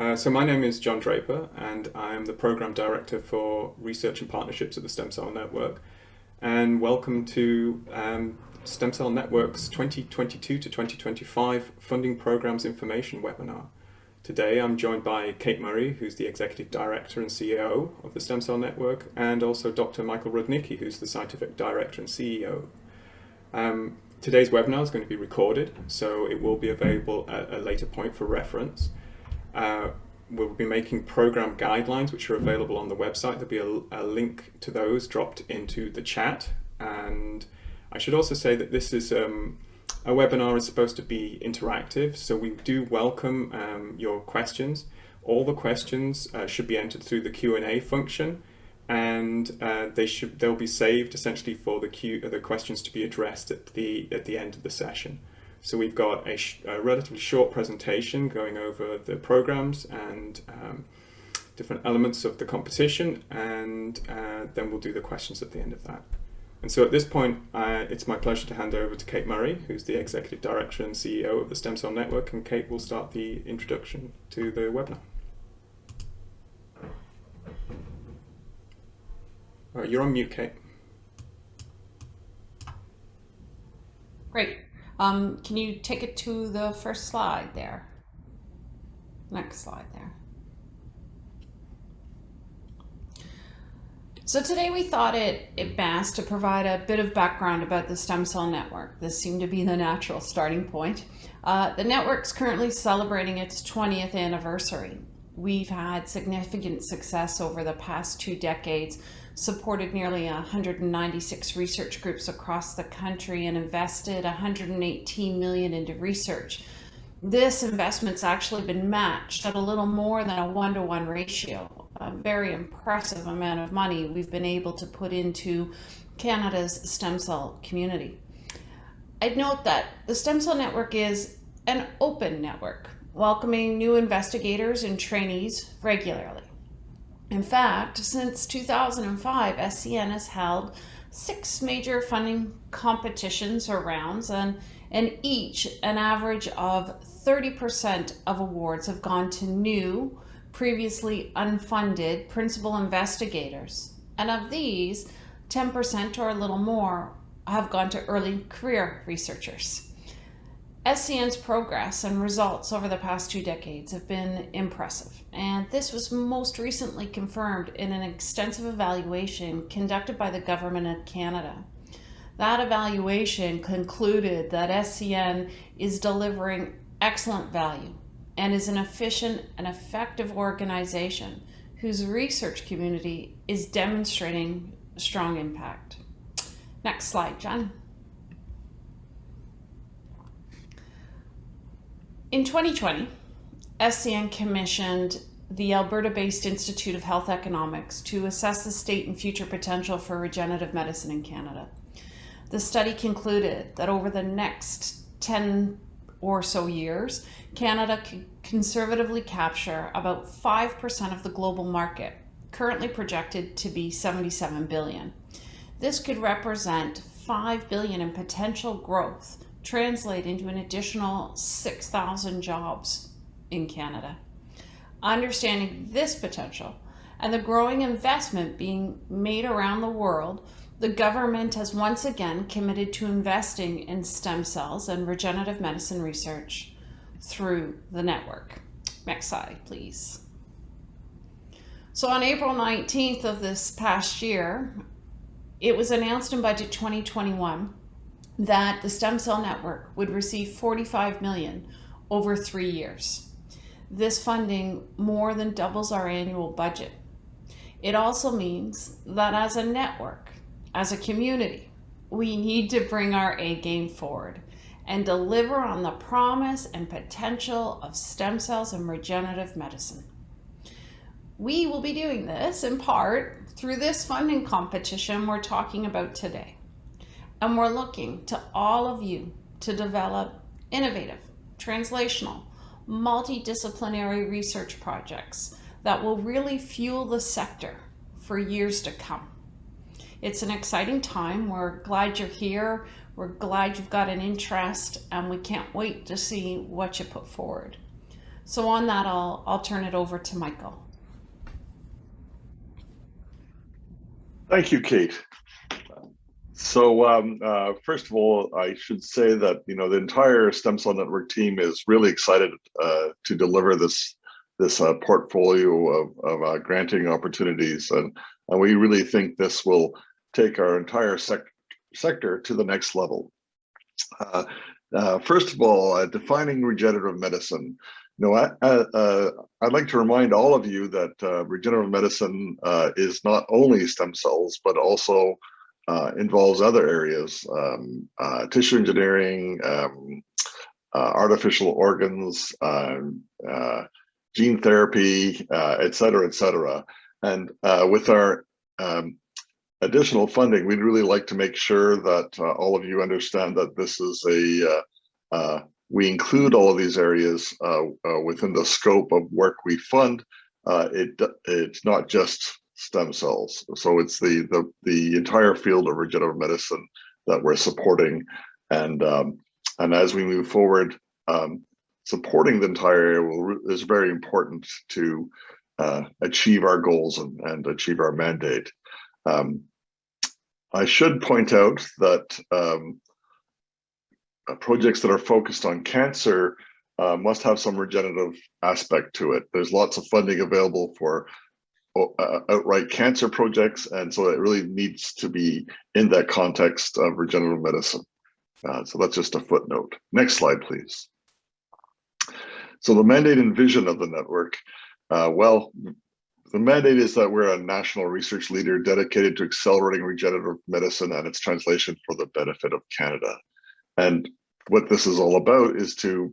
So my name is Jon Draper, and I'm the Program Director for Research and Partnerships at the Stem Cell Network. And welcome to Stem Cell Network's 2022 to 2025 Funding Programs Information webinar. Today I'm joined by Cate Murray, who's the Executive Director and CEO of the Stem Cell Network, and also Dr. Michael Rudnicki, who's the Scientific Director and CEO. Today's webinar is going to be recorded, so it will be available at a later point for reference. We'll be making program guidelines which are available on the website. There'll be a link to those dropped into the chat. And I should also say that this is a webinar is supposed to be interactive, so we do welcome your questions. All the questions should be entered through the Q&A function, and they'll be saved essentially for the questions to be addressed at the end of the session. So we've got a relatively short presentation going over the programs and different elements of the competition, and then we'll do the questions at the end of that. And so at this point, it's my pleasure to hand over to Cate Murray, who's the Executive Director and CEO of the Stem Cell Network, and Cate will start the introduction to the webinar. All right, you're on mute, Cate. Great. Can you take it to the first slide there? Next slide there. So today we thought it best to provide a bit of background about the Stem Cell Network. This seemed to be the natural starting point. The network's currently celebrating its 20th anniversary. We've had significant success over the past 2 decades, supported nearly 196 research groups across the country, and invested $118 million into research. This investment's actually been matched at a little more than a 1-to-1 ratio. A very impressive amount of money we've been able to put into Canada's stem cell community. I'd note that the Stem Cell Network is an open network, welcoming new investigators and trainees regularly. In fact, since 2005, SCN has held 6 major funding competitions or rounds, and each an average of 30% of awards have gone to new, previously unfunded principal investigators. And of these, 10% or a little more have gone to early career researchers. SCN's progress and results over the past 2 decades have been impressive, and this was most recently confirmed in an extensive evaluation conducted by the Government of Canada. That evaluation concluded that SCN is delivering excellent value and is an efficient and effective organization whose research community is demonstrating strong impact. Next slide, Jon. In 2020, SCN commissioned the Alberta-based Institute of Health Economics to assess the state and future potential for regenerative medicine in Canada. The study concluded that over the next 10 or so years, Canada could conservatively capture about 5% of the global market, currently projected to be $77 billion. This could represent $5 billion in potential growth, translate into an additional 6,000 jobs in Canada. Understanding this potential and the growing investment being made around the world, the government has once again committed to investing in stem cells and regenerative medicine research through the network. Next slide, please. So on April 19th of this past year, it was announced in Budget 2021 that the Stem Cell Network would receive $45 million over 3 years. This funding more than doubles our annual budget. It also means that as a network, as a community, we need to bring our A game forward and deliver on the promise and potential of stem cells and regenerative medicine. We will be doing this in part through this funding competition we're talking about today. And we're looking to all of you to develop innovative, translational, multidisciplinary research projects that will really fuel the sector for years to come. It's an exciting time. We're glad you're here. We're glad you've got an interest, and we can't wait to see what you put forward. So on that, I'll turn it over to Michael. Thank you, Cate. So first of all, I should say that the entire Stem Cell Network team is really excited to deliver this portfolio of granting opportunities, and we really think this will take our entire sector to the next level. First of all, defining regenerative medicine. I'd like to remind all of you that regenerative medicine is not only stem cells, but also involves other areas, tissue engineering, artificial organs, gene therapy, et cetera, et cetera. And with our additional funding, we'd really like to make sure that all of you understand that this is we include all of these areas within the scope of work we fund. It's not just stem cells, so it's the entire field of regenerative medicine that we're supporting, and as we move forward, supporting the entire area is very important to achieve our goals and achieve our mandate. I should point out that projects that are focused on cancer must have some regenerative aspect to it. There's lots of funding available for outright cancer projects, and so it really needs to be in that context of regenerative medicine. So that's just a footnote. Next slide, please. So the mandate and vision of the network. Well, the mandate is that we're a national research leader dedicated to accelerating regenerative medicine and its translation for the benefit of Canada. And what this is all about is to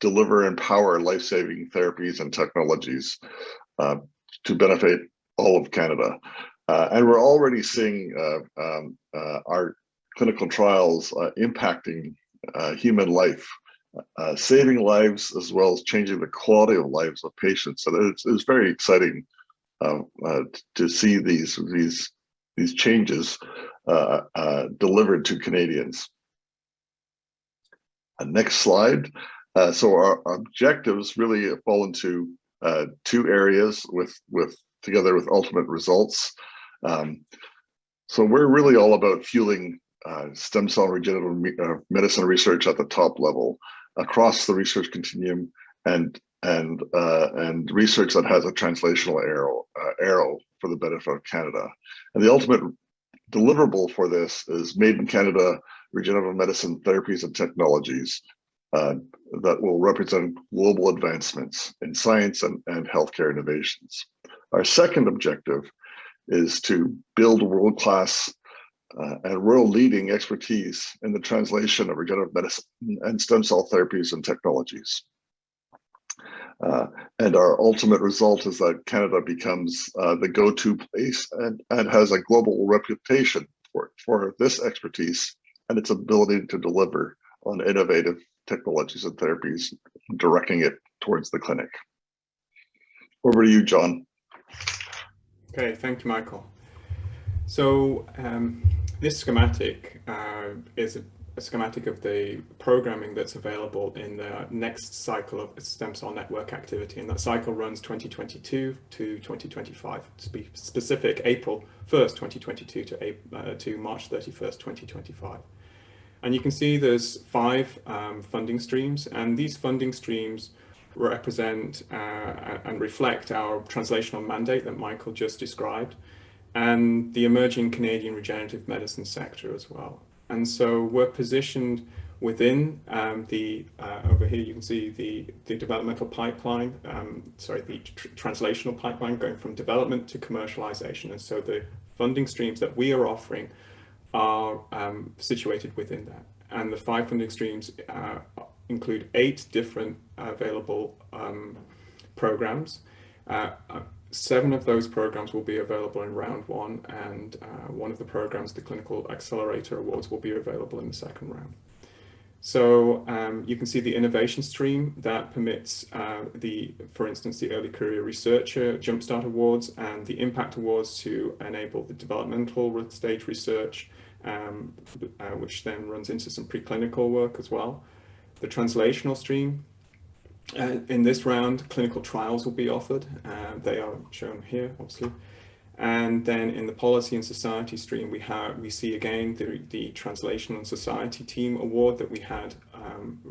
deliver and empower life-saving therapies and technologies to benefit all of Canada. And we're already seeing our clinical trials impacting human life, saving lives, as well as changing the quality of lives of patients. So it's very exciting to see these changes delivered to Canadians. Next slide. So our objectives really fall into two areas together with ultimate results. So we're really all about fueling stem cell regenerative medicine research at the top level across the research continuum, and research that has a translational arrow for the benefit of Canada. And the ultimate deliverable for this is Made in Canada regenerative medicine therapies and technologies that will represent global advancements in science and healthcare innovations. Our second objective is to build world-class and world-leading expertise in the translation of regenerative medicine and stem cell therapies and technologies. And our ultimate result is that Canada becomes the go-to place and has a global reputation for this expertise and its ability to deliver on innovative technologies and therapies, directing it towards the clinic. Over to you, Jon. Okay, thank you, Michael. So this schematic is a schematic of the programming that's available in the next cycle of stem cell network activity, and that cycle runs 2022 to 2025. To be specific, April 1st, 2022 to March 31st, 2025. And you can see there's 5 funding streams, and these funding streams represent and reflect our translational mandate that Michael just described, and the emerging Canadian regenerative medicine sector as well. And so we're positioned within over here you can see the developmental pipeline, the translational pipeline going from development to commercialization. And so the funding streams that we are offering are situated within that. And the 5 funding streams include 8 different available programs. 7 of those programs will be available in round 1, and one of the programs, the Clinical Accelerator Awards, will be available in the second round. So you can see the innovation stream that permits for instance, the Early Career Researcher Jumpstart Awards and the Impact Awards to enable the developmental stage research, which then runs into some preclinical work as well. The translational stream In this round, clinical trials will be offered. They are shown here, obviously. And then in the policy and society stream, we see again the translation and society team award that we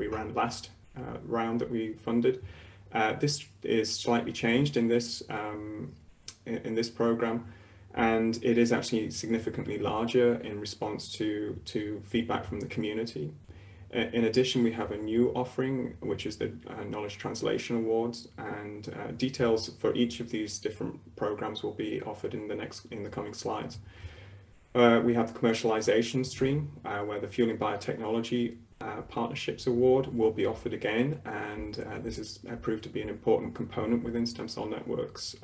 ran last round that we funded. This is slightly changed in this program, and it is actually significantly larger in response to feedback from the community. In addition, we have a new offering, which is the Knowledge Translation Awards, and details for each of these different programs will be offered in the coming slides. We have the commercialization stream, where the Fueling Biotechnology Partnerships Award will be offered again, and this has proved to be an important component within Stem Cell Network's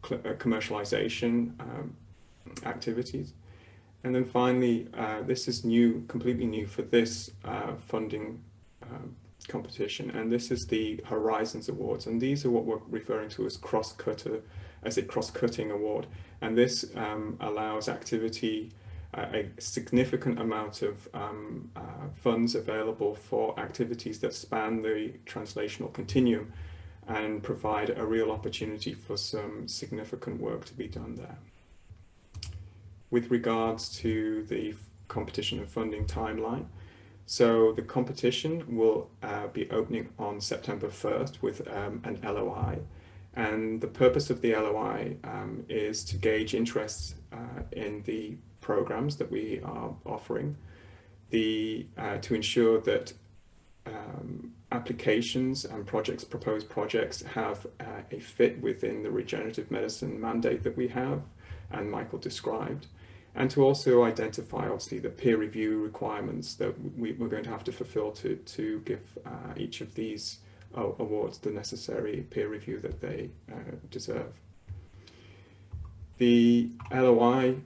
commercialization activities. And then finally, this is new, completely new for this funding competition, and this is the Horizons Awards, and these are what we're referring to as cross-cutting award, and this allows activity, a significant amount of funds available for activities that span the translational continuum and provide a real opportunity for some significant work to be done there. With regards to the competition and funding timeline, so the competition will be opening on September 1st with an LOI, and the purpose of the LOI is to gauge interest in the programs that we are offering, to ensure that applications and proposed projects have a fit within the regenerative medicine mandate that we have and Michael described, and to also identify, obviously, the peer review requirements that we're going to have to fulfill to give each of these awards the necessary peer review that they deserve. The LOI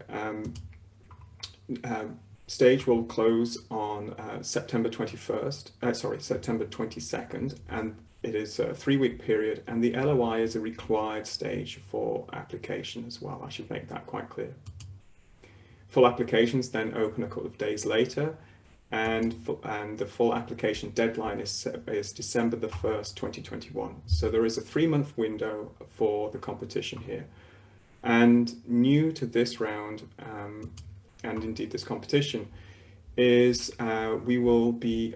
stage will close on September 22nd, and it is a 3-week period, and the LOI is a required stage for application as well. I should make that quite clear. Full applications then open a couple of days later, and the full application deadline is December the 1st, 2021. So there is a 3-month window for the competition here. And new to this round, and indeed this competition, is we will be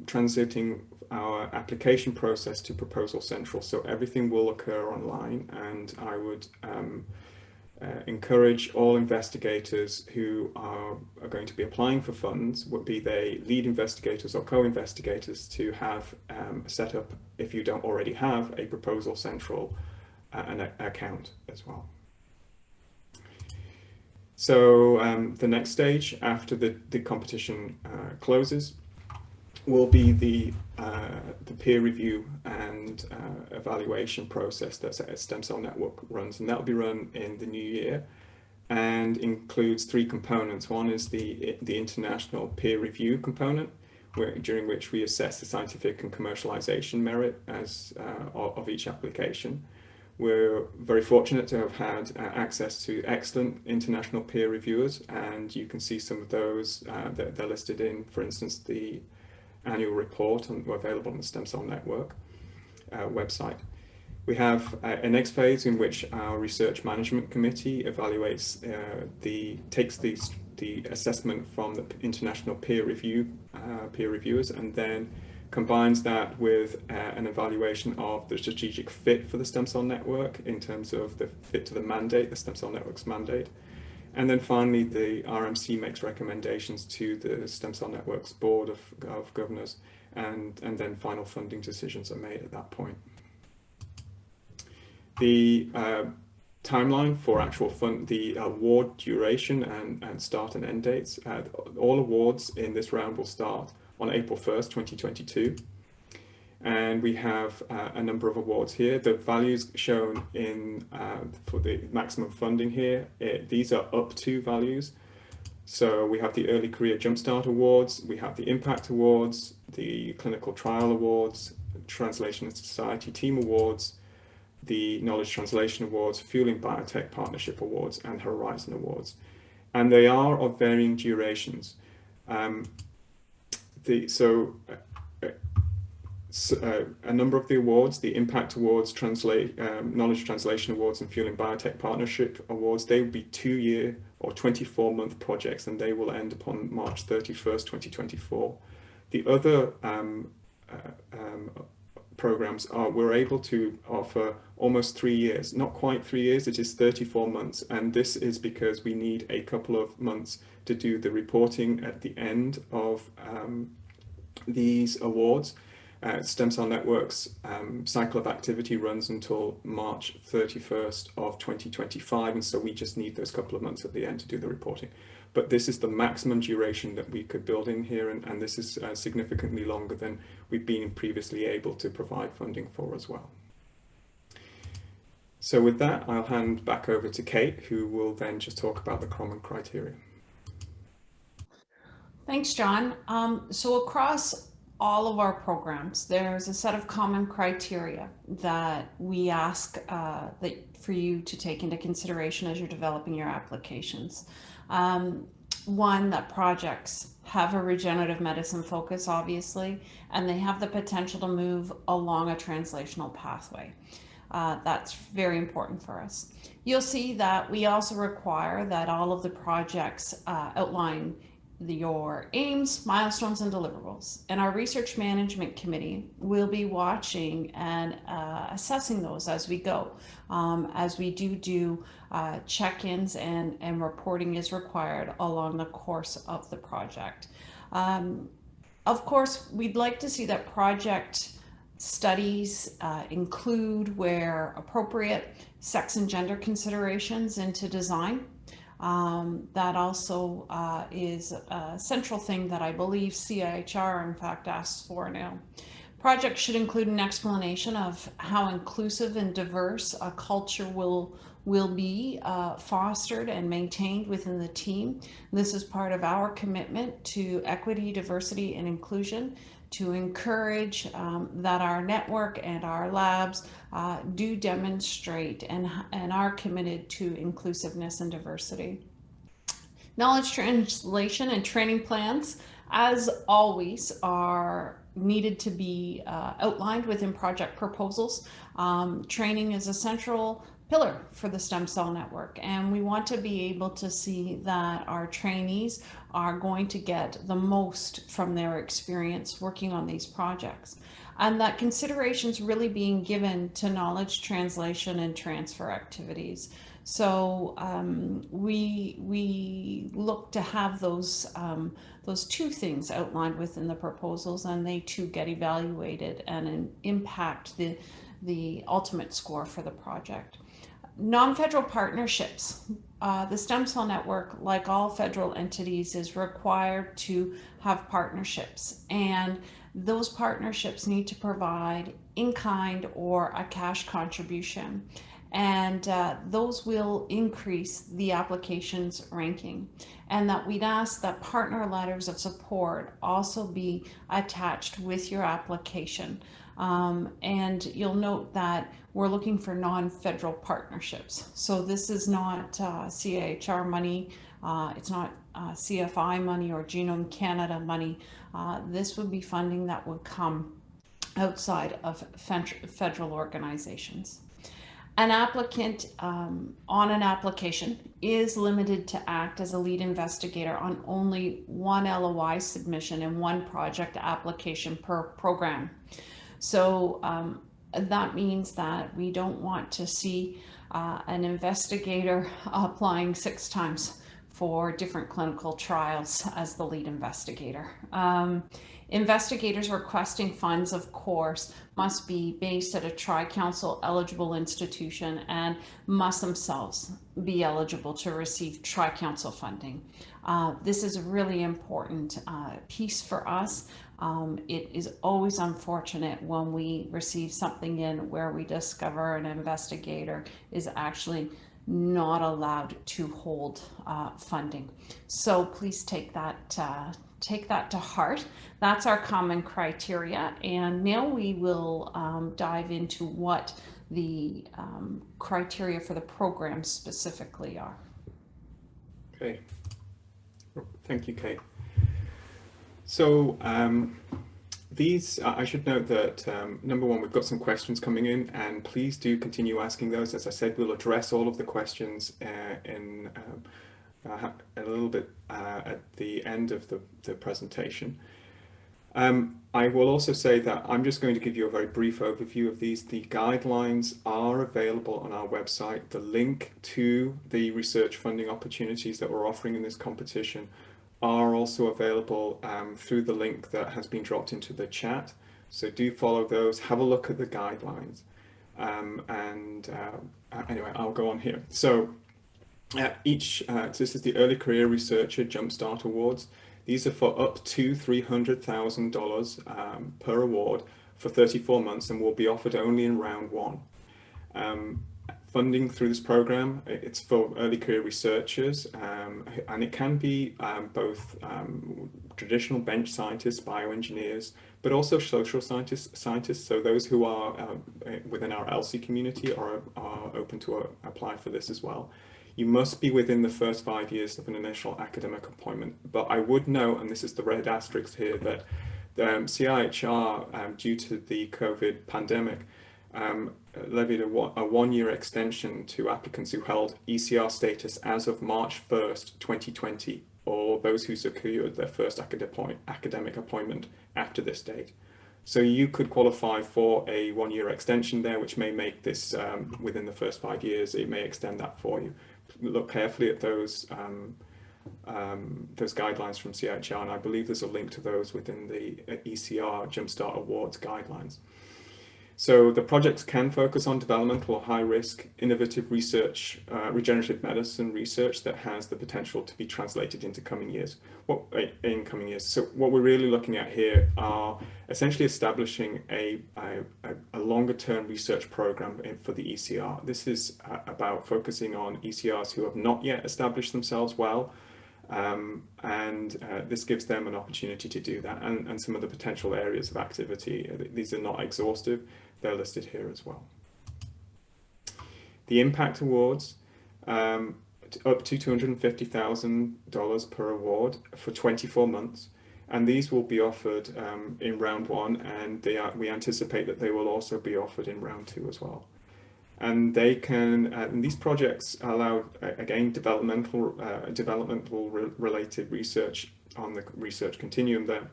transiting our application process to Proposal Central. So everything will occur online, and I would encourage all investigators who are going to be applying for funds, be they lead investigators or co-investigators, to have set up, if you don't already have, a Proposal Central an account as well. So the next stage after the competition closes will be the peer review and evaluation process that Stem Cell Network runs, and that will be run in the new year and includes 3 components. One is the international peer review component, during which we assess the scientific and commercialization merit of each application. We're very fortunate to have had access to excellent international peer reviewers, and you can see some of those that they're listed in, for instance, the annual report available on the Stem Cell Network website. We have a next phase in which our research management committee evaluates takes the assessment from the international peer reviewers, and then combines that with an evaluation of the strategic fit for the Stem Cell Network in terms of the fit to the mandate, the Stem Cell Network's mandate. And then finally, the RMC makes recommendations to the Stem Cell Network's Board of Governors, and then final funding decisions are made at that point. The timeline for actual the award duration and start and end dates, all awards in this round will start on April 1st, 2022. And we have a number of awards here. The values shown for the maximum funding here, these are up to values. So we have the Early Career Jumpstart Awards, we have the Impact Awards, the Clinical Trial Awards, Translation and Society Team Awards, the Knowledge Translation Awards, Fueling Biotech Partnership Awards, and Horizon Awards. And they are of varying durations. a number of the awards, the Impact Awards, Knowledge Translation Awards, and Fueling Biotech Partnership Awards, they will be 2-year or 24-month projects, and they will end upon March 31st, 2024. The other programs we're able to offer almost 3 years, not quite 3 years, it is 34 months. And this is because we need a couple of months to do the reporting at the end of these awards. Stem Cell Network's cycle of activity runs until March 31st of 2025, and so we just need those couple of months at the end to do the reporting. But this is the maximum duration that we could build in here, and this is significantly longer than we've been previously able to provide funding for as well. So with that, I'll hand back over to Cate, who will then just talk about the common criteria. Thanks, Jon. So across all of our programs, there's a set of common criteria that we ask for you to take into consideration as you're developing your applications. One, that projects have a regenerative medicine focus, obviously, and they have the potential to move along a translational pathway. That's very important for us. You'll see that we also require that all of the projects outline your aims, milestones, and deliverables. And our research management committee will be watching and assessing those as we go. As we do check-ins and reporting is required along the course of the project. Of course, we'd like to see that project studies include, where appropriate, sex and gender considerations into design. That also is a central thing that I believe CIHR in fact asks for now. Projects should include an explanation of how inclusive and diverse a culture will be fostered and maintained within the team. This is part of our commitment to equity, diversity, and inclusion, to encourage that our network and our labs do demonstrate and are committed to inclusiveness and diversity. Knowledge translation and training plans, as always, are needed to be outlined within project proposals. Training is a central pillar for the Stem Cell Network, and we want to be able to see that our trainees are going to get the most from their experience working on these projects, and that consideration's really being given to knowledge translation and transfer activities. So we look to have those two things outlined within the proposals, and they too get evaluated and impact the ultimate score for the project. Non-federal partnerships. The Stem Cell Network, like all federal entities, is required to have partnerships, and those partnerships need to provide in-kind or a cash contribution, and those will increase the application's ranking. And that we'd ask that partner letters of support also be attached with your application. And you'll note that we're looking for non-federal partnerships. So this is not CIHR money, it's not CFI money or Genome Canada money. This would be funding that would come outside of federal organizations. An applicant on an application is limited to act as a lead investigator on only one LOI submission and one project application per program. So that means that we don't want to see an investigator applying 6 times for different clinical trials as the lead investigator. Investigators requesting funds, of course, must be based at a Tri-Council eligible institution and must themselves be eligible to receive Tri-Council funding. This is a really important piece for us. It is always unfortunate when we receive something in where we discover an investigator is actually not allowed to hold funding. So please take that to heart. That's our common criteria, and now we will dive into what the criteria for the program specifically are. Okay, thank you, Cate. So These, I should note that number one, we've got some questions coming in, and please do continue asking those. As I said, we'll address all of the questions in a little bit at the end of the presentation. I will also say that I'm just going to give you a very brief overview of these. The guidelines are available on our website. The link to the research funding opportunities that we're offering in this competition are also available through the link that has been dropped into the chat. So do follow those, have a look at the guidelines. Anyway, I'll go on here. So this is the Early Career Researcher Jumpstart Awards. These are for up to $300,000 per award for 34 months and will be offered only in round one. Funding through this program, it's for early career researchers, and it can be both traditional bench scientists, bioengineers, but also social scientists, so those who are within our ELSI community are open to apply for this as well. You must be within the first 5 years of an initial academic appointment, but I would note, and this is the red asterisk here, that CIHR, due to the COVID pandemic, levied a one-year extension to applicants who held ECR status as of March 1st, 2020, or those who secured their first academic appointment after this date. So you could qualify for a one-year extension there, which may make this within the first 5 years. It may extend that for you. Look carefully at those guidelines from CIHR, and I believe there's a link to those within the ECR Jumpstart Awards guidelines. So the projects can focus on developmental or high-risk innovative research, regenerative medicine research that has the potential to be translated into coming years. So what we're really looking at here are essentially establishing a longer-term research program for the ECR. This is about focusing on ECRs who have not yet established themselves well, and this gives them an opportunity to do that, and some of the potential areas of activity. These are not exhaustive, they're listed here as well. The Impact Awards, up to $250,000 per award for 24 months, and these will be offered in round one, and we anticipate that they will also be offered in round two as well. And they can, and these projects allow, again, developmental related research on the research continuum there.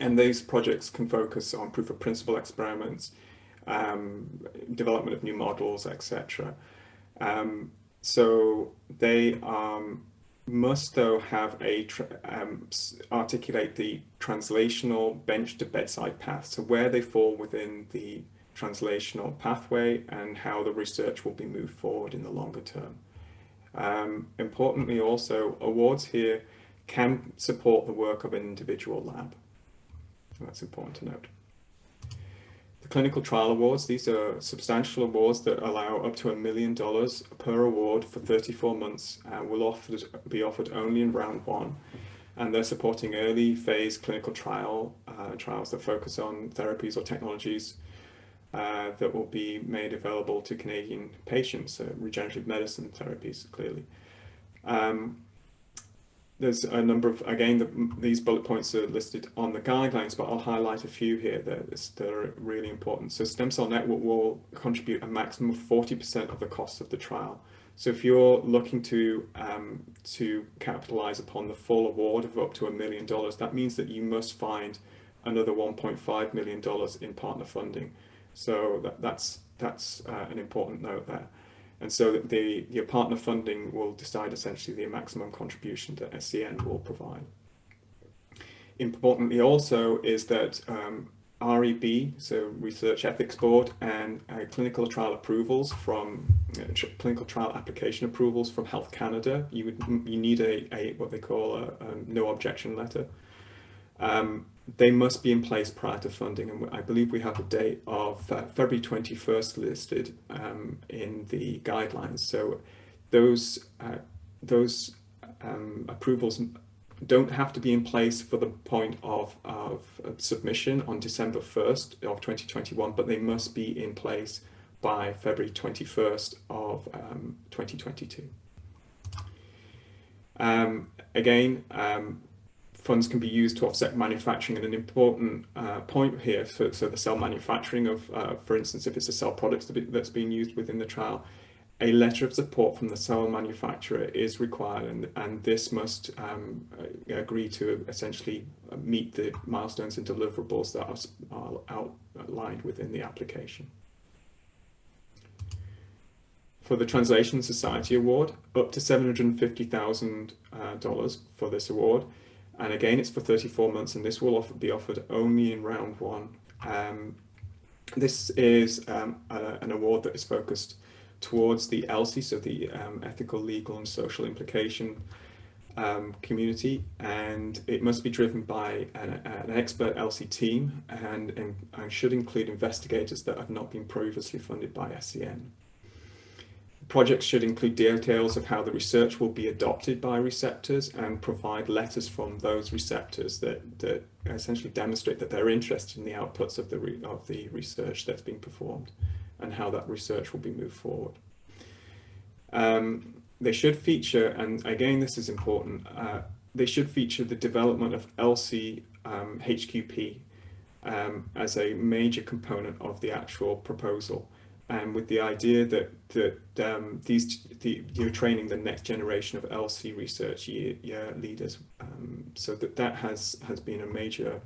And these projects can focus on proof of principle experiments, development of new models, etc. So they must, though, have articulate the translational bench to bedside path. So where they fall within the translational pathway and how the research will be moved forward in the longer term. Importantly also, awards here can support the work of an individual lab. That's important to note. The Clinical Trial Awards, these are substantial awards that allow up to $1 million per award for 34 months and will be offered only in round one. And they're supporting early phase clinical trials that focus on therapies or technologies that will be made available to Canadian patients, regenerative medicine therapies, clearly. There's a number of, again, these bullet points are listed on the guidelines, but I'll highlight a few here that are really important. So Stem Cell Network will contribute a maximum of 40% of the cost of the trial. So if you're looking to capitalize upon the full award of up to $1 million, that means that you must find another $1.5 million in partner funding. So that's an important note there. And so your partner funding will decide essentially the maximum contribution that SCN will provide. Importantly also is that REB, so Research Ethics Board, and clinical trial approvals from clinical trial application approvals from Health Canada, you need a what they call a no objection letter. They must be in place prior to funding, and I believe we have a date of February 21st listed in the guidelines. So those approvals don't have to be in place for the point of submission on December 1st of 2021, but they must be in place by February 21st of 2022. funds can be used to offset manufacturing, and an important point here for the cell manufacturing of, for instance, if it's a cell product that's being used within the trial, a letter of support from the cell manufacturer is required, and this must agree to essentially meet the milestones and deliverables that are outlined within the application. For the Translation Society Award, up to $750,000 for this award. And again, it's for 34 months, and this will be offered only in round one. This is an award that is focused towards the ELSI, so the ethical, legal, and social implication community, and it must be driven by an expert ELSI team and should include investigators that have not been previously funded by SCN. Projects should include details of how the research will be adopted by receptors and provide letters from those receptors that essentially demonstrate that they're interested in the outputs of the research that's being performed and how that research will be moved forward. They should feature, and again this is important, they should feature the development of ELSI HQP as a major component of the actual proposal. And with the idea that you're training the next generation of ELSI research year leaders, so that has been a major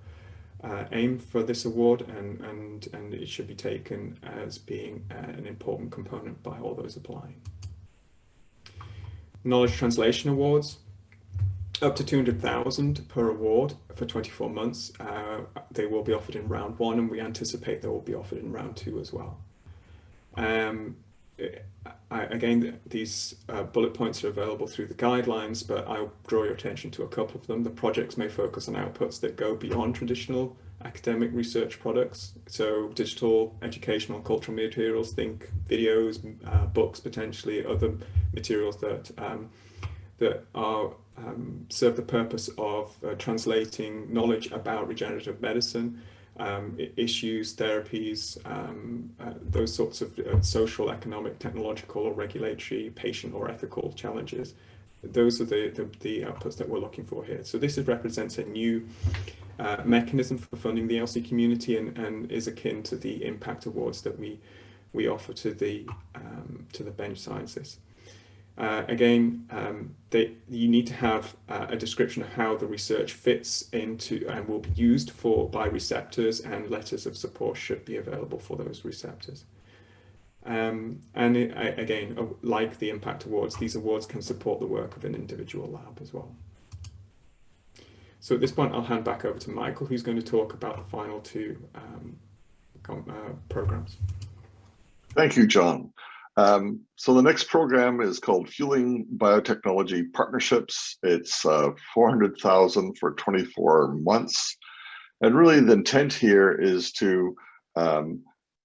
aim for this award, and it should be taken as being an important component by all those applying. Knowledge Translation Awards, up to $200,000 per award for 24 months. They will be offered in round one, and we anticipate they will be offered in round two as well. Again, these bullet points are available through the guidelines, but I'll draw your attention to a couple of them. The projects may focus on outputs that go beyond traditional academic research products, so digital, educational, and cultural materials, think videos, books, potentially other materials that are serve the purpose of translating knowledge about regenerative medicine, issues, therapies, those sorts of social, economic, technological, or regulatory, patient or ethical challenges. Those are the outputs that we're looking for here. So this represents a new mechanism for funding the ELSI community, and is akin to the impact awards that we offer to the bench scientists. Again, you need to have a description of how the research fits into and will be used by receptors, and letters of support should be available for those receptors. Again, like the impact awards, these awards can support the work of an individual lab as well. So at this point, I'll hand back over to Michael, who's going to talk about the final two programs. Thank you, Jon. So the next program is called Fueling Biotechnology Partnerships. It's $400,000 for 24 months. And really the intent here is to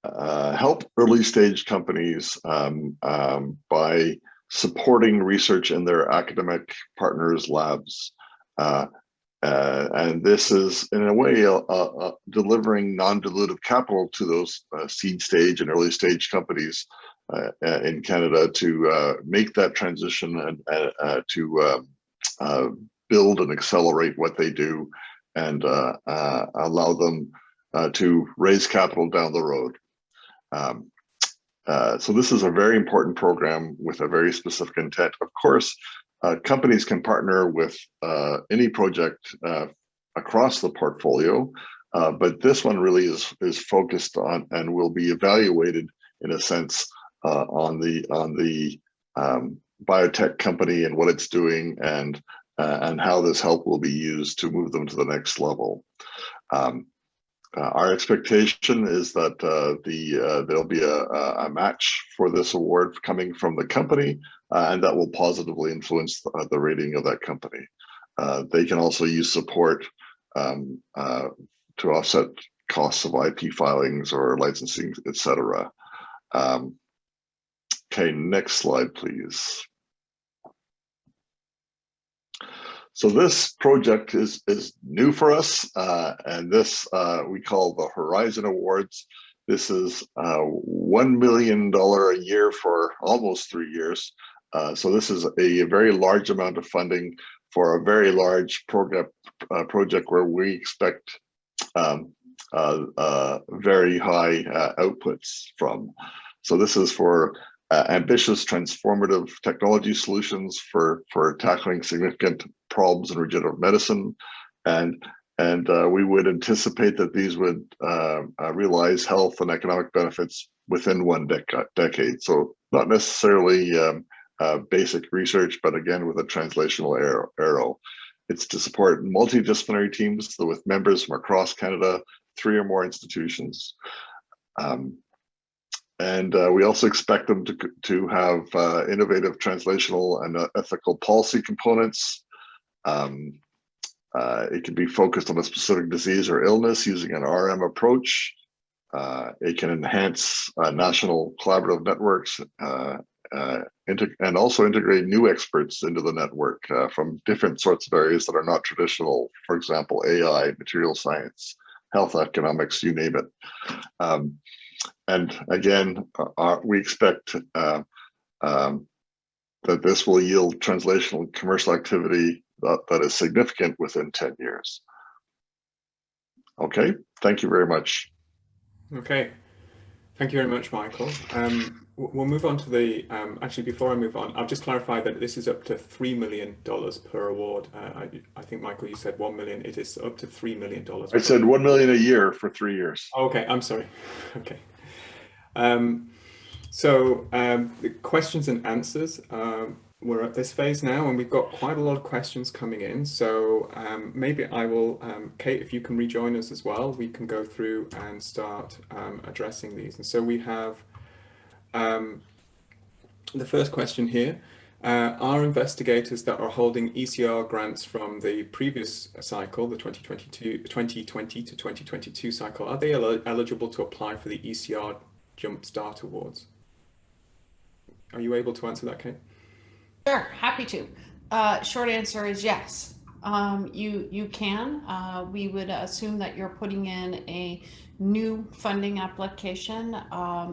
help early stage companies by supporting research in their academic partners' labs. And this is, in a way, delivering non-dilutive capital to those seed stage and early stage companies in Canada to make that transition and to build and accelerate what they do, and allow them to raise capital down the road. So this is a very important program with a very specific intent. Of course, companies can partner with any project across the portfolio, but this one really is focused on and will be evaluated in a sense on the biotech company and what it's doing, and how this help will be used to move them to the next level. Our expectation is that there'll be a match for this award coming from the company, and that will positively influence the rating of that company. They can also use support to offset costs of IP filings or licensing, etc. Okay, next slide, please. So this project is new for us, and this we call the Horizon Awards. This is $1 million a year for almost 3 years. So this is a very large amount of funding for a very large project where we expect very high outputs from. So this is for ambitious transformative technology solutions for tackling significant problems in regenerative medicine, and we would anticipate that these would realize health and economic benefits within one decade. So not necessarily basic research, but again with a translational arrow. It's to support multidisciplinary teams with members from across Canada, 3 or more institutions. And we also expect them to have innovative translational and ethical policy components. It can be focused on a specific disease or illness using an RM approach. It can enhance national collaborative networks and also integrate new experts into the network from different sorts of areas that are not traditional. For example, AI, material science, health economics, you name it. And again, we expect that this will yield translational and commercial activity that is significant within 10 years. Okay, thank you very much. Okay, thank you very much, Michael. We'll move on to the, actually before I move on, I'll just clarify that this is up to $3 million per award. I think, Michael, you said 1 million, it is up to $3 million. I said 1 million a year for 3 years. Okay, I'm sorry, okay. So the questions and answers, we're at this phase now, and we've got quite a lot of questions coming in. So maybe I will, Cate, if you can rejoin us as well, we can go through and start addressing these. And so we have the first question here. Are investigators that are holding ECR grants from the previous cycle, the 2020 to 2022 cycle, are they eligible to apply for the ECR Jumpstart Awards? Are you able to answer that, Cate? Sure, happy to. Short answer is yes. You can. We would assume that you're putting in a new funding application.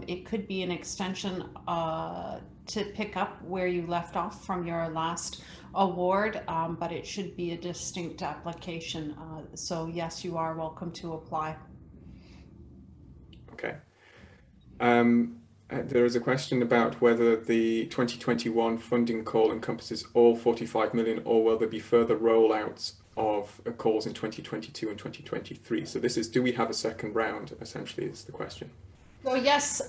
It could be an extension to pick up where you left off from your last award, but it should be a distinct application. So yes, you are welcome to apply. Okay. There is a question about whether the 2021 funding call encompasses all 45 million, or will there be further rollouts of calls in 2022 and 2023? So this is, do we have a second round, essentially, is the question. So yes,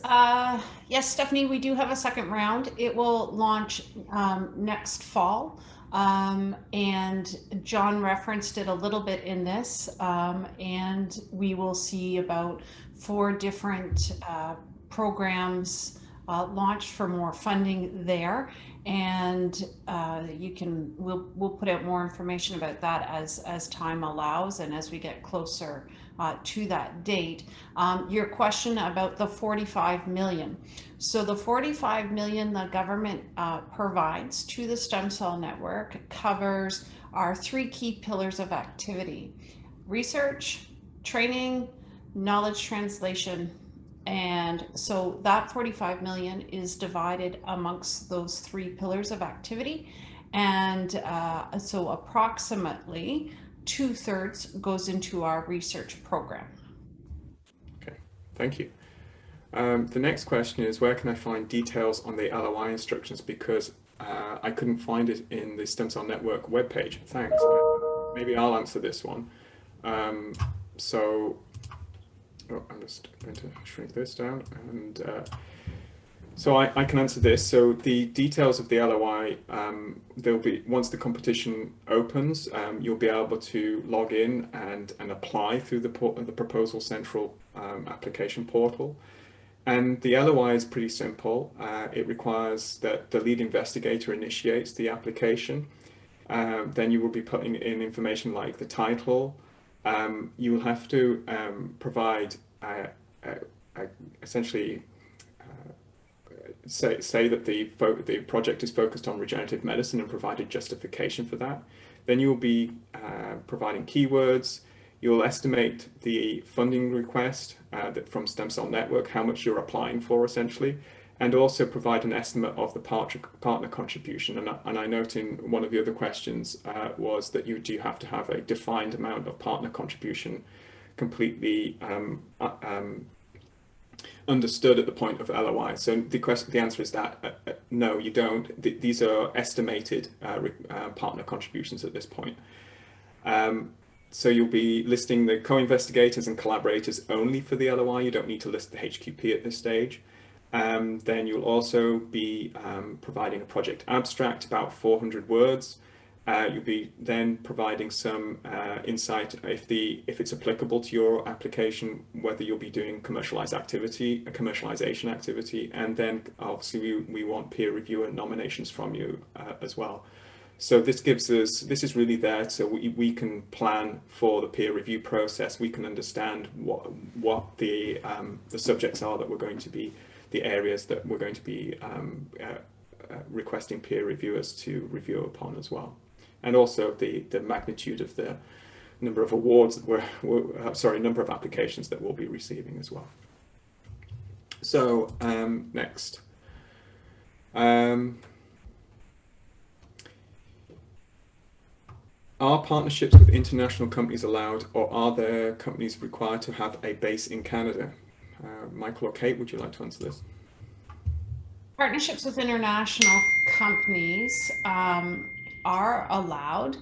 yes, Stephanie, we do have a second round. It will launch next fall. And Jon referenced it a little bit in this, and we will see about 4 different programs launched for more funding there, and we'll put out more information about that as time allows and as we get closer to that date. Your question about the 45 million. So the 45 million the government provides to the Stem Cell Network covers our 3 key pillars of activity: research, training, knowledge translation. And so that 45 million is divided amongst those 3 pillars of activity. And so approximately 2/3 goes into our research program. Okay, thank you. The next question is, where can I find details on the LOI instructions? Because I couldn't find it in the Stem Cell Network webpage. Thanks. Maybe I'll answer this one. I'm just going to shrink this down, and so I can answer this. So the details of the LOI, there'll be, once the competition opens, you'll be able to log in and apply through the Proposal Central application portal. And the LOI is pretty simple. It requires that the lead investigator initiates the application. Then you will be putting in information like the title. You will have to provide essentially say that the project is focused on regenerative medicine and provided justification for that. Then you will be providing keywords. You'll estimate the funding request from Stem Cell Network, how much you're applying for essentially, and also provide an estimate of the partner contribution. And I note in one of the other questions was that you do have to have a defined amount of partner contribution completely understood at the point of LOI. So the answer is that no, you don't. These are estimated partner contributions at this point. So you'll be listing the co-investigators and collaborators only for the LOI. You don't need to list the HQP at this stage. Then you'll also be providing a project abstract, about 400 words. You'll be then providing some insight if it's applicable to your application, whether you'll be doing commercialization activity, and then obviously we want peer review and nominations from you as well. So this is really there so we can plan for the peer review process. We can understand what the subjects are that we're going to be, the areas that we're going to be requesting peer reviewers to review upon as well. And also the magnitude of the number of awards that number of applications that we'll be receiving as well. So next. Are partnerships with international companies allowed, or are there companies required to have a base in Canada? Michael or Cate, would you like to answer this? Partnerships with international companies are allowed.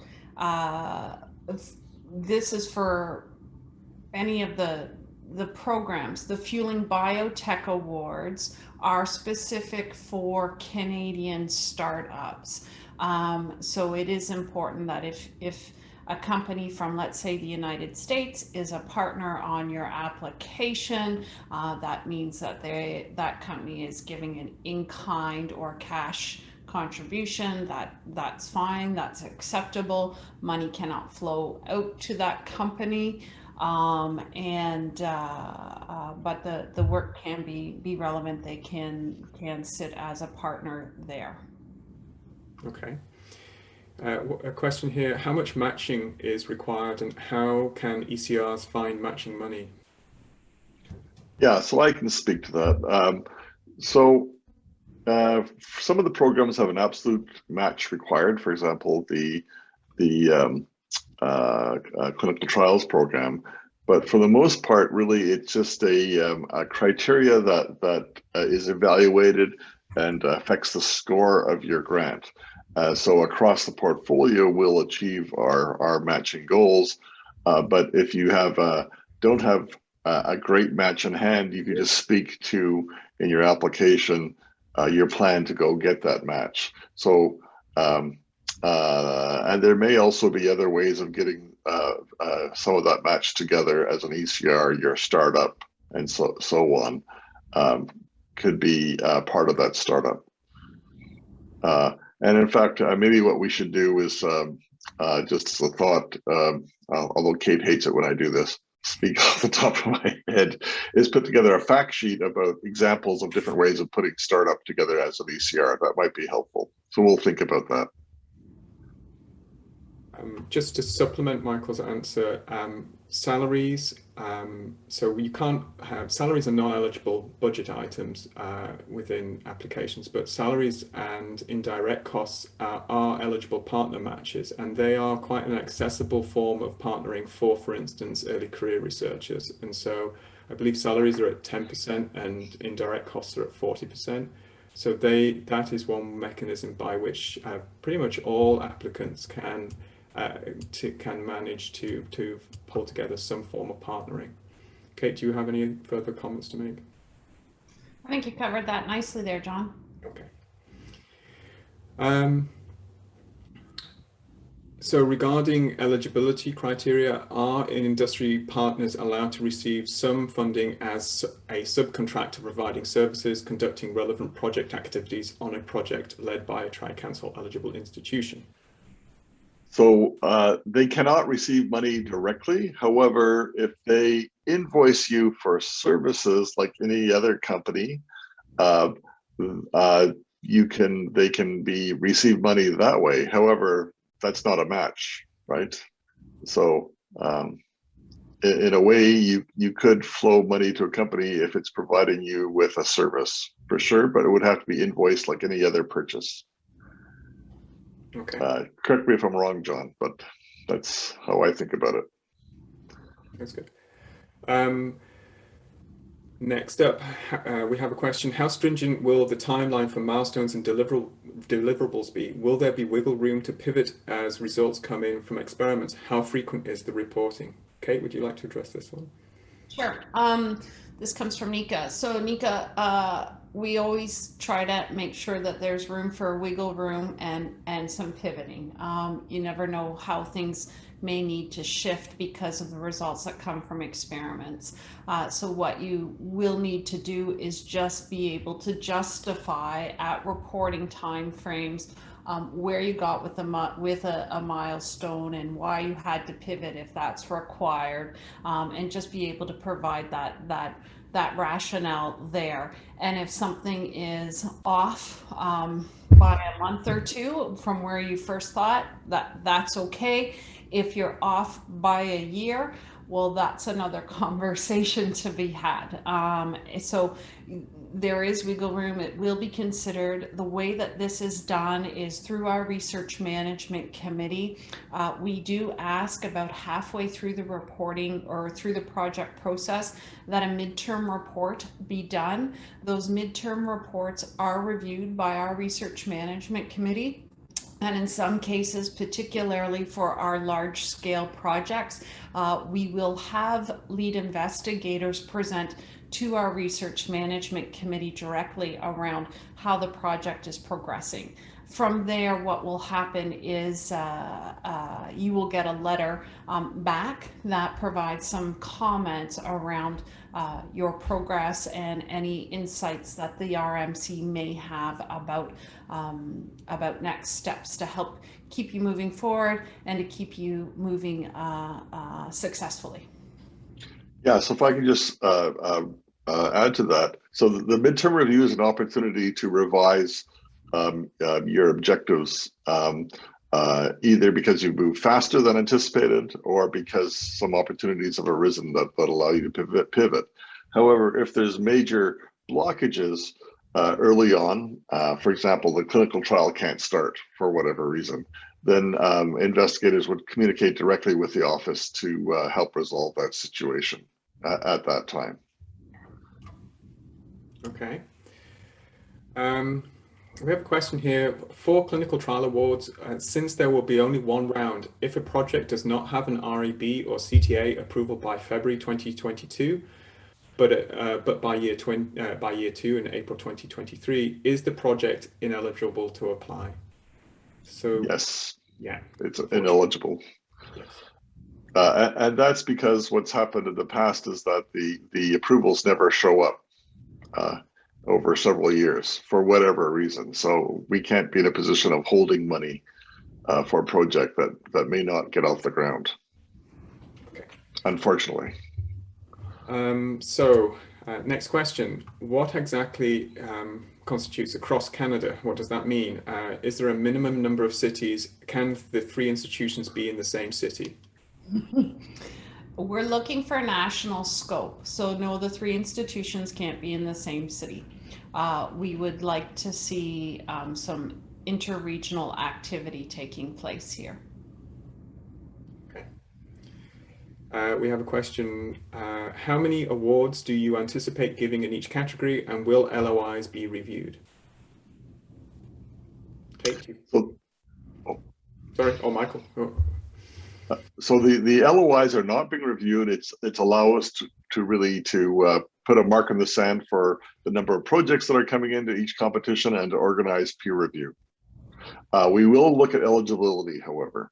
This is for any of the programs. The Fueling Biotech Awards are specific for Canadian startups. So it is important that if a company from, let's say, the United States is a partner on your application, that means that that company is giving an in-kind or cash contribution. That's fine, that's acceptable. Money cannot flow out to that company, but the work can be relevant. They can sit as a partner there. Okay. A question here, how much matching is required and how can ECRs find matching money? Yeah, so I can speak to that. Some of the programs have an absolute match required. For example, the clinical trials program. But for the most part, really, it's just a criteria that is evaluated and affects the score of your grant. So across the portfolio, we'll achieve our matching goals. But if you don't have a great match in hand, you can just speak to in your application your plan to go get that match. So and there may also be other ways of getting some of that match together as an ECR, your startup, and so on. Could be part of that startup. And in fact, maybe what we should do is, just as a thought, although Cate hates it when I do this, speak off the top of my head, is put together a fact sheet about examples of different ways of putting startup together as an ECR. That might be helpful. So we'll think about that. Just to supplement Michael's answer, salaries, so you can't have, salaries are non-eligible budget items within applications, but salaries and indirect costs are eligible partner matches, and they are quite an accessible form of partnering for instance, early career researchers. And so I believe salaries are at 10% and indirect costs are at 40%. So that is one mechanism by which pretty much all applicants can manage to pull together some form of partnering. Cate, do you have any further comments to make? I think you covered that nicely there, Jon. Okay. So regarding eligibility criteria, are industry partners allowed to receive some funding as a subcontractor providing services, conducting relevant project activities on a project led by a Tri-Council eligible institution? So they cannot receive money directly. However, if they invoice you for services like any other company, they can receive money that way. However, that's not a match, right? So in a way, you could flow money to a company if it's providing you with a service, for sure, but it would have to be invoiced like any other purchase. Okay. Correct me if I'm wrong, John, but that's how I think about it. That's good. Next up, we have a question. How stringent will the timeline for milestones and deliverables be? Will there be wiggle room to pivot as results come in from experiments? How frequent is the reporting? Cate, would you like to address this one? Sure. This comes from Nika. So Nika, we always try to make sure that there's room for wiggle room and some pivoting. You never know how things may need to shift because of the results that come from experiments. So what you will need to do is just be able to justify at reporting timeframes where you got with a milestone and why you had to pivot if that's required, and just be able to provide that rationale there. And if something is off by a month or two from where you first thought, that's okay. If you're off by a year, well, that's another conversation to be had. So there is wiggle room. It will be considered. The way that this is done is through our research management committee. We do ask about halfway through the reporting or through the project process that a midterm report be done. Those midterm reports are reviewed by our research management committee. And in some cases, particularly for our large scale projects, we will have lead investigators present to our research management committee directly around how the project is progressing. From there, what will happen is you will get a letter back that provides some comments around your progress and any insights that the RMC may have about next steps to help keep you moving forward and to keep you moving successfly. Yeah, so if I can just add to that. So the midterm review is an opportunity to revise your objectives, either because you move faster than anticipated or because some opportunities have arisen that allow you to pivot. However, if there's major blockages early on, for example, the clinical trial can't start for whatever reason, then investigators would communicate directly with the office to help resolve that situation at that time. Okay. We have a question here. For clinical trial awards, since there will be only one round, if a project does not have an REB or CTA approval by February 2022, but by year 2 in April 2023, is the project ineligible to apply? So yes, yeah, it's ineligible. Yes. And that's because what's happened in the past is that the approvals never show up over several years for whatever reason. So we can't be in a position of holding money for a project that may not get off the ground. Okay. Unfortunately. Next question. What exactly constitutes across Canada? What does that mean? Is there a minimum number of cities? Can the 3 institutions be in the same city? We're looking for national scope. So no, the 3 institutions can't be in the same city. We would like to see some interregional activity taking place here. Okay. We have a question. How many awards do you anticipate giving in each category, and will LOIs be reviewed? Cate? Sorry, Michael. So the LOIs are not being reviewed. It's allow us to really put a mark in the sand for the number of projects that are coming into each competition and to organize peer review. We will look at eligibility, however.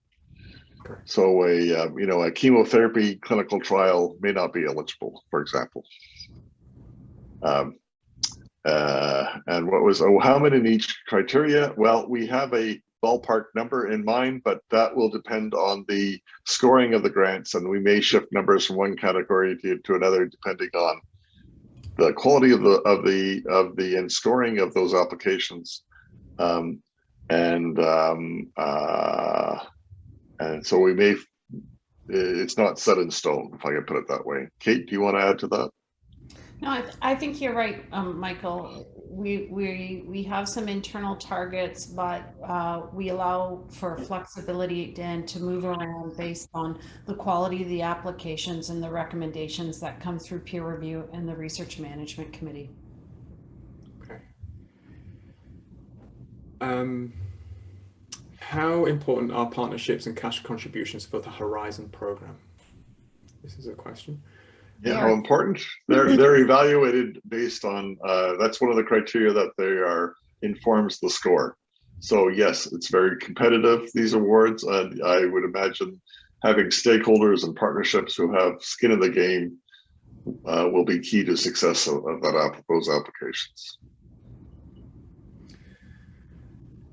Correct. So a chemotherapy clinical trial may not be eligible, for example. And what was how many in each criteria? Well, we have a ballpark number in mind, but that will depend on the scoring of the grants, and we may shift numbers from one category to another depending on the quality of the scoring of those applications, and so we may. It's not set in stone, if I can put it that way. Cate, do you want to add to that? No, I think you're right, Michael. we have some internal targets, but we allow for flexibility and to move around based on the quality of the applications and the recommendations that come through peer review and the research management committee. Okay. How important are partnerships and cash contributions for the Horizon program? This is a question. Yeah, how important? They're evaluated based on, that's one of the criteria that they are, informs the score. So yes, it's very competitive, these awards, and I would imagine having stakeholders and partnerships who have skin in the game will be key to success of those applications.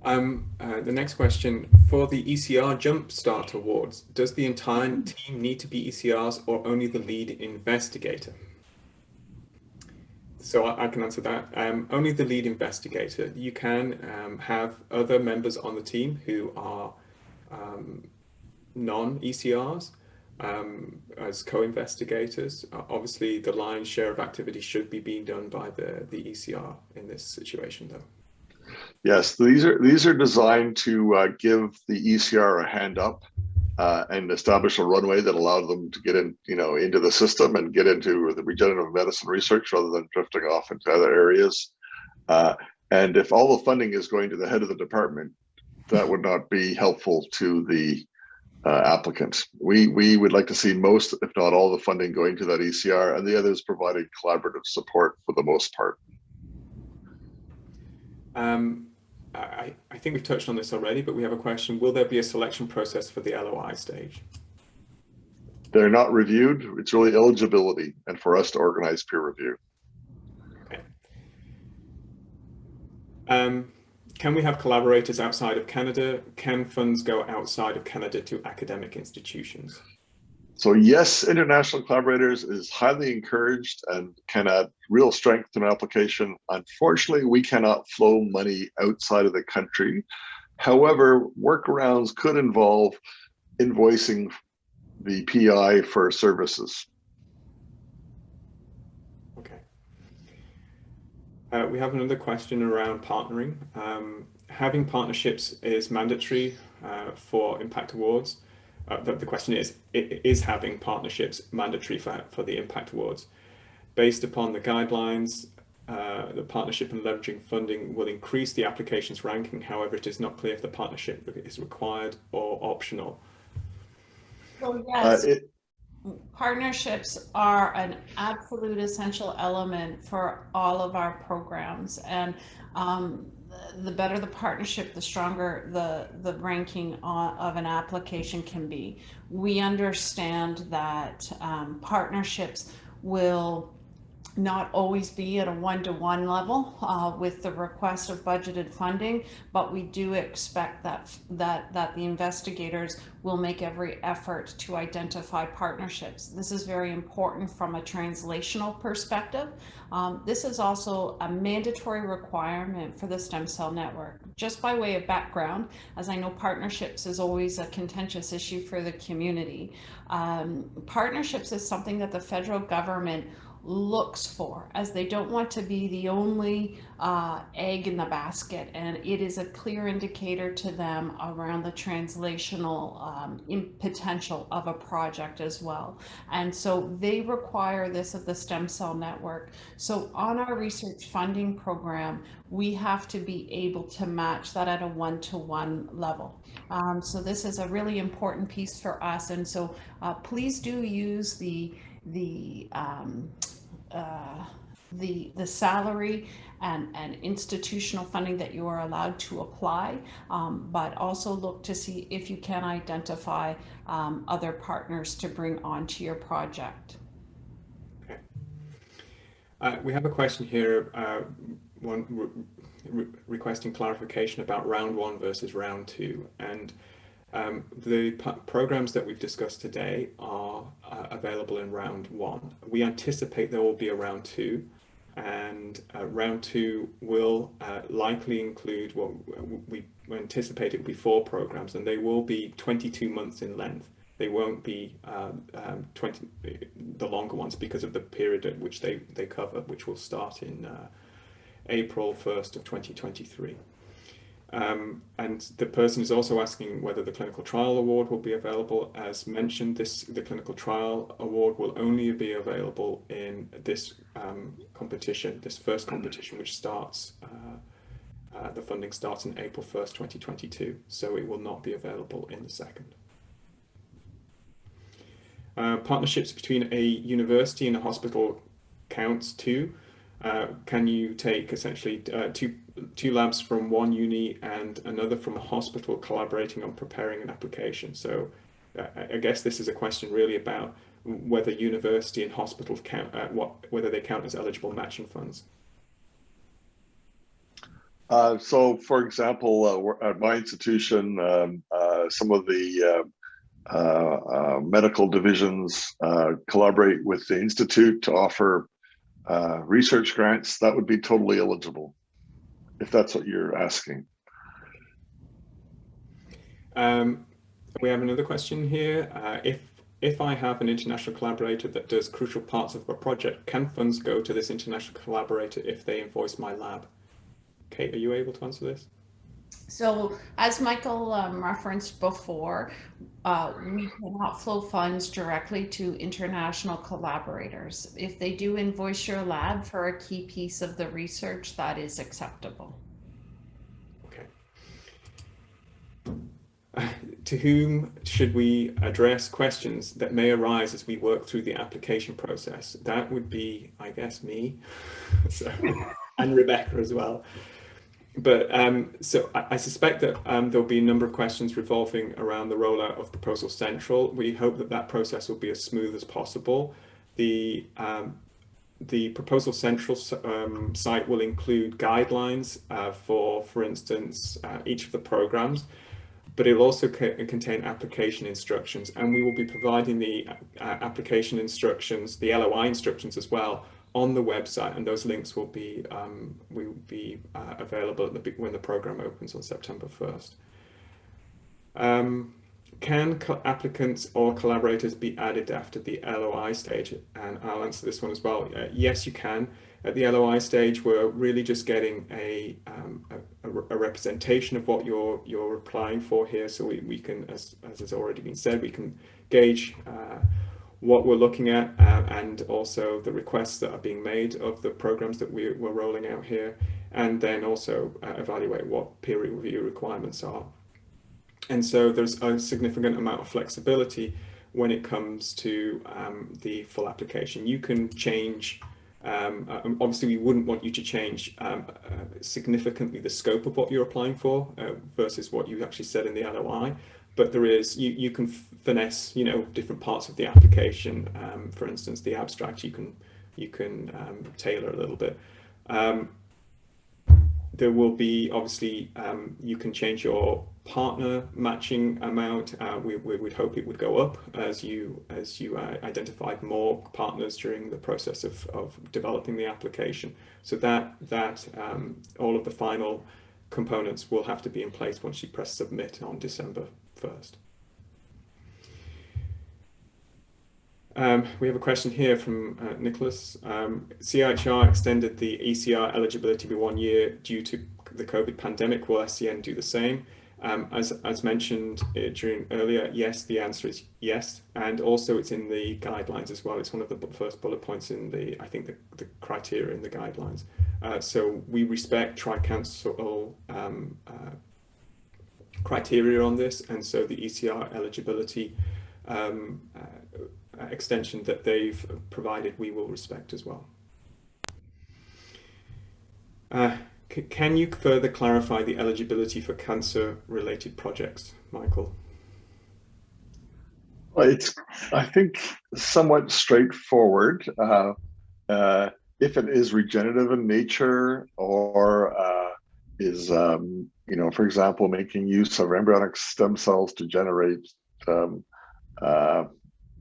The next question, for the ECR Jumpstart Awards, does the entire team need to be ECRs or only the lead investigator? So I can answer that. Only the lead investigator. You can have other members on the team who are non-ECRs as co-investigators. Obviously, the lion's share of activity should be being done by the ECR in this situation, though. Yes, these are designed to give the ECR a hand up and establish a runway that allowed them to get in, into the system and get into the regenerative medicine research rather than drifting off into other areas. And if all the funding is going to the head of the department, that would not be helpful to the applicant. We would like to see most, if not all, the funding going to that ECR, and the others providing collaborative support for the most part. I think we've touched on this already, but we have a question. Will there be a selection process for the LOI stage? They're not reviewed. It's really eligibility and for us to organize peer review. Okay. Can we have collaborators outside of Canada? Can funds go outside of Canada to academic institutions? So yes, international collaborators is highly encouraged and can add real strength to an application. Unfortunately, we cannot flow money outside of the country. However, workarounds could involve invoicing the PI for services. Okay. We have another question around partnering. Having partnerships is mandatory for impact awards. The question is having partnerships mandatory for the impact awards? Based upon the guidelines, the partnership and leveraging funding will increase the application's ranking. However, it is not clear if the partnership is required or optional. So yes, partnerships are an absolute essential element for all of our programs, and the better the partnership, the stronger the ranking of an application can be. We understand that partnerships will not always be at a one-to-one level with the request of budgeted funding, but we do expect that the investigators will make every effort to identify partnerships. This is very important from a translational perspective. This is also a mandatory requirement for the stem cell network. Just by way of background, as I know partnerships is always a contentious issue for the community, partnerships is something that the federal government looks for, as they don't want to be the only egg in the basket, and it is a clear indicator to them around the translational potential of a project as well. And so they require this of the stem cell network. So on our research funding program, we have to be able to match that at a one-to-one level. So this is a really important piece for us, and so please do use the salary and institutional funding that you are allowed to apply, but also look to see if you can identify other partners to bring onto your project. Okay. We have a question here, requesting clarification about round 1 versus round 2, and the programs that we've discussed today are available in round 1. We anticipate there will be a round 2, and round 2 will likely include what we anticipate it will be 4 programs, and they will be 22 months in length. They won't be the longer ones because of the period at which they cover, which will start in April 1st of 2023. And the person is also asking whether the clinical trial award will be available. As mentioned, the clinical trial award will only be available in this competition, this first competition, which starts, the funding starts in April 1st, 2022. So it will not be available in the second. Partnerships between a university and a hospital counts too. Can you take essentially two labs from one uni and another from a hospital collaborating on preparing an application? So I guess this is a question really about whether university and hospital count, whether they count as eligible matching funds. So, for example, at my institution, some of the medical divisions collaborate with the institute to offer research grants. That would be totally eligible, if that's what you're asking. We have another question here. If I have an international collaborator that does crucial parts of a project, can funds go to this international collaborator if they invoice my lab? Cate, are you able to answer this? So, as Michael referenced before, we cannot flow funds directly to international collaborators. If they do invoice your lab for a key piece of the research, that is acceptable. Okay. To whom should we address questions that may arise as we work through the application process? That would be, I guess, me, so, and Rebecca as well. But so I suspect that there'll be a number of questions revolving around the rollout of Proposal Central. We hope that that process will be as smooth as possible. The Proposal Central site will include guidelines for instance, each of the programs, but it'll also contain application instructions, and we will be providing the application instructions, the LOI instructions as well, on the website, and those links will be available when the program opens on September 1st. Can applicants or collaborators be added after the LOI stage? And I'll answer this one as well. Yes, you can. At the LOI stage, we're really just getting a representation of what you're applying for here, so we can, as has already been said, we can gauge what we're looking at and also the requests that are being made of the programs that we're rolling out here, and then also evaluate what peer review requirements are. And so there's a significant amount of flexibility when it comes to the full application. You can change, obviously we wouldn't want you to change significantly the scope of what you're applying for versus what you actually said in the LOI. But there is, you can finesse, different parts of the application. For instance, the abstract you can tailor a little bit. There will be, obviously, you can change your partner matching amount. We would hope it would go up as you identified more partners during the process of developing the application. So that all of the final components will have to be in place once you press submit on December 1st. We have a question here from Nicholas. CIHR extended the ECR eligibility by 1 year due to the COVID pandemic. Will SCN do the same? As mentioned earlier, yes, the answer is yes. And also it's in the guidelines as well. It's one of the first bullet points in the criteria in the guidelines. So we respect Tri-Council criteria on this, and so the ECR eligibility extension that they've provided, we will respect as well. Can you further clarify the eligibility for cancer-related projects, Michael? Well, it's, I think, somewhat straightforward. If it is regenerative in nature or is, for example, making use of embryonic stem cells to generate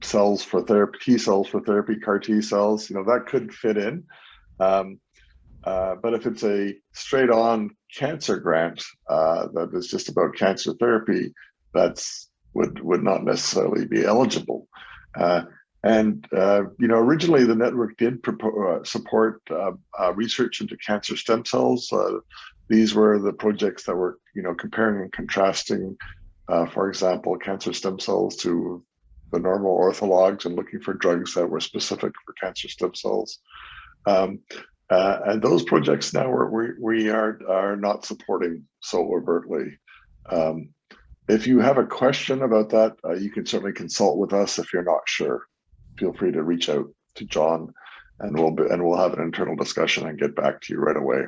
cells for therapy, T cells for therapy, CAR T cells, that could fit in. But if it's a straight-on cancer grant that is just about cancer therapy, would not necessarily be eligible. And originally the network did support research into cancer stem cells. These were the projects that were, comparing and contrasting, for example, cancer stem cells to the normal orthologs and looking for drugs that were specific for cancer stem cells. And those projects now we are not supporting so overtly. If you have a question about that, you can certainly consult with us if you're not sure. Feel free to reach out to Jon, and we'll have an internal discussion and get back to you right away.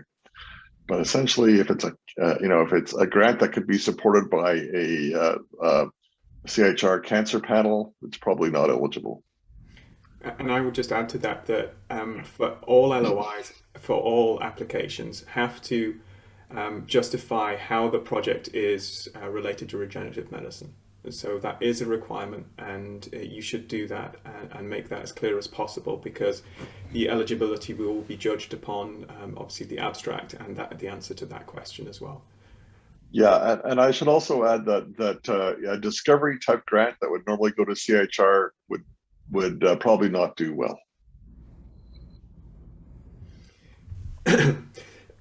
But essentially, if it's a grant that could be supported by a CHR cancer panel, it's probably not eligible. And I would just add to that for all LOIs, for all applications, have to justify how the project is related to regenerative medicine. So that is a requirement, and you should do that and make that as clear as possible, because the eligibility will be judged upon obviously the abstract and the answer to that question as well. Yeah, and I should also add that a discovery type grant that would normally go to CHR would probably not do well.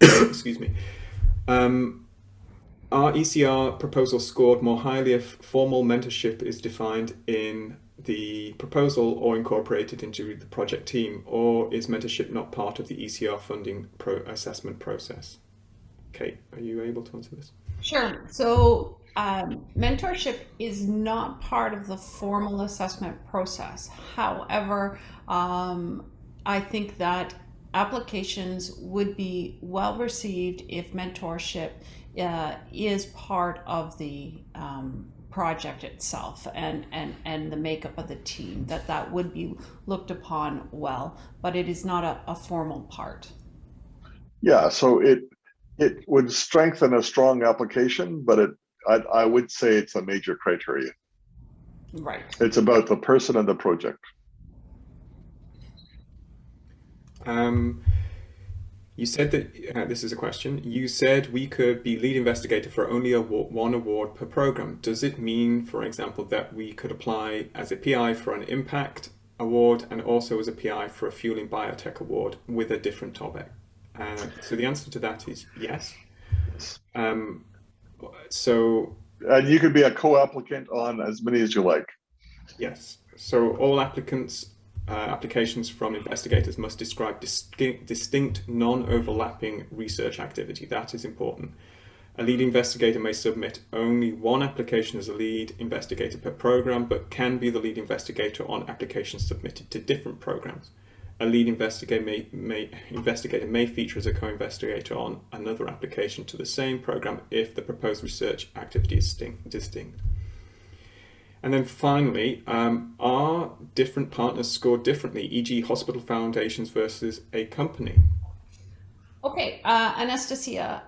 Excuse me. Our ECR proposal scored more highly if formal mentorship is defined in the proposal or incorporated into the project team, or is mentorship not part of the ECR funding assessment process? Cate, are you able to answer this? Sure. So mentorship is not part of the formal assessment process. However, I think that applications would be well received if mentorship is part of the project itself and the makeup of the team, that would be looked upon well, but it is not a formal part. Yeah, so it would strengthen a strong application, but I would say it's a major criteria. Right. It's about the person and the project. You said that, this is a question, you said we could be lead investigator for only one award per program. Does it mean, for example, that we could apply as a PI for an impact award and also as a PI for a fueling biotech award with a different topic? So the answer to that is yes. And you could be a co-applicant on as many as you like. Yes. So all applications from investigators must describe distinct, non-overlapping research activity. That is important. A lead investigator may submit only one application as a lead investigator per program, but can be the lead investigator on applications submitted to different programs. A lead investigator may feature as a co-investigator on another application to the same program if the proposed research activity is distinct. And then finally, are different partners scored differently, e.g. hospital foundations versus a company? Okay, Anastasia,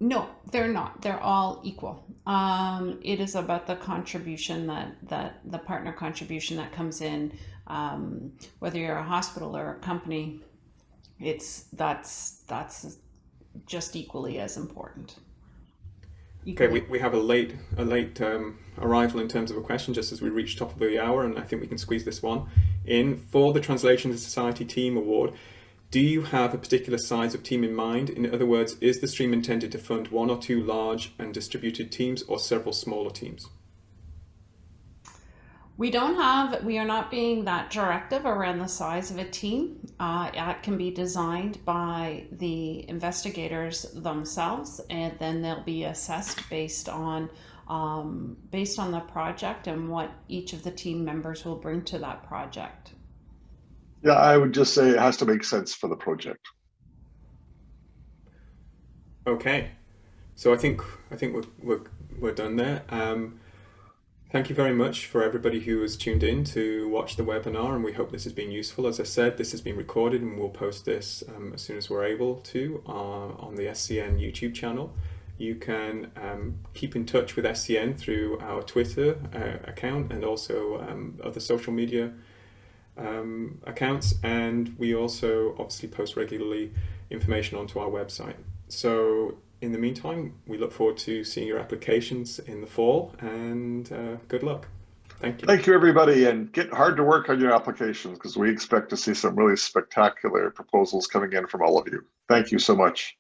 no, they're not. They're all equal. It is about the contribution that the partner contribution that comes in, whether you're a hospital or a company, that's just equally as important. Okay, we have a late arrival in terms of a question just as we reach top of the hour, and I think we can squeeze this one in. For the Translation Society Team Award, do you have a particular size of team in mind? In other words, is the stream intended to fund one or two large and distributed teams or several smaller teams? We are not being that directive around the size of a team. It can be designed by the investigators themselves, and then they'll be assessed based on the project and what each of the team members will bring to that project. Yeah, I would just say it has to make sense for the project. Okay, so I think we're done there. Thank you very much for everybody who has tuned in to watch the webinar, and we hope this has been useful. As I said, this has been recorded and we'll post this as soon as we're able to on the SCN YouTube channel. You can keep in touch with SCN through our Twitter account and also other social media accounts, and we also obviously post regularly information onto our website. So in the meantime, we look forward to seeing your applications in the fall, and good luck. Thank you. Thank you, everybody, and get hard to work on your applications because we expect to see some really spectacular proposals coming in from all of you. Thank you so much.